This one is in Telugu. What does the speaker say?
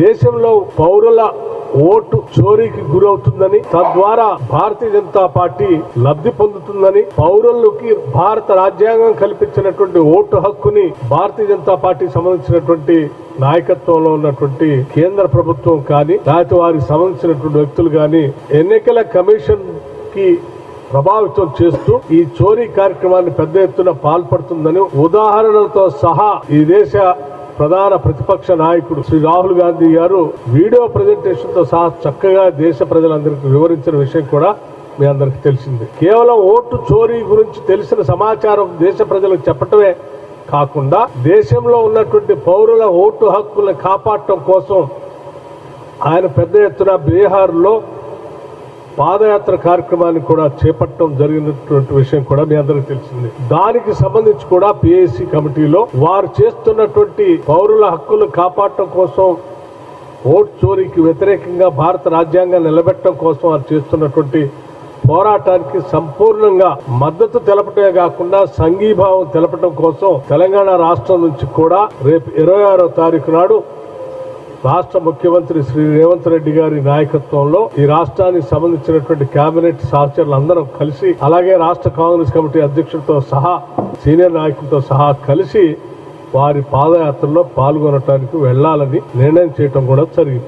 దేశంలో పౌరుల ఓటు చోరీకి గురవుతుందని, తద్వారా భారతీయ జనతా పార్టీ లబ్ధి పొందుతుందని, పౌరులకి భారత రాజ్యాంగం కల్పించినటువంటి ఓటు హక్కుని భారతీయ జనతా పార్టీకి సంబంధించినటువంటి నాయకత్వంలో ఉన్నటువంటి కేంద్ర ప్రభుత్వం కానీ లేకపోతే వారికి సంబంధించినటువంటి వ్యక్తులు కానీ ఎన్నికల కమిషన్ కి ప్రభావితం చేస్తూ ఈ చోరీ కార్యక్రమాన్ని పెద్ద ఎత్తున పాల్పడుతుందని ఉదాహరణలతో సహా ఈ దేశ ప్రధాన ప్రతిపక్ష నాయకుడు శ్రీ రాహుల్ గాంధీ గారు వీడియో ప్రెజెంటేషన్ తో సహా చక్కగా దేశ ప్రజలందరికీ వివరించిన విషయం కూడా మీ అందరికీ తెలిసింది. కేవలం ఓటు చోరీ గురించి తెలిసిన సమాచారం దేశ ప్రజలకు చెప్పటమే కాకుండా దేశంలో ఉన్నటువంటి పౌరుల ఓటు హక్కులను కాపాడటం కోసం ఆయన పెద్ద ఎత్తున బీహార్లో పాదయాత్ర కార్యక్రమాన్ని కూడా చేపట్టడం జరిగినటువంటి విషయం కూడా మీ అందరికీ తెలిసింది. దానికి సంబంధించి కూడా పిఏసీ కమిటీలో వారు చేస్తున్నటువంటి పౌరుల హక్కులు కాపాడటం కోసం, ఓటు చోరీకి వ్యతిరేకంగా భారత రాజ్యాంగాన్ని నిలబెట్టడం కోసం వారు చేస్తున్నటువంటి పోరాటానికి సంపూర్ణంగా మద్దతు తెలపటమే కాకుండా సంఘీభావం తెలపడం కోసం తెలంగాణ రాష్ట్రం నుంచి కూడా రేపు 26వ తారీఖు నాడు రాష్ట్ర ముఖ్యమంత్రి శ్రీ రేవంత్ రెడ్డి గారి నాయకత్వంలో ఈ రాష్ట్రానికి సంబంధించినటువంటి కేబినెట్ సహచరులు అందరం కలిసి, అలాగే రాష్ట్ర కాంగ్రెస్ కమిటీ అధ్యక్షులతో సహా సీనియర్ నాయకులతో సహా కలిసి వారి పాదయాత్రలో పాల్గొనడానికి వెళ్లాలని నిర్ణయం చేయడం కూడా జరిగింది.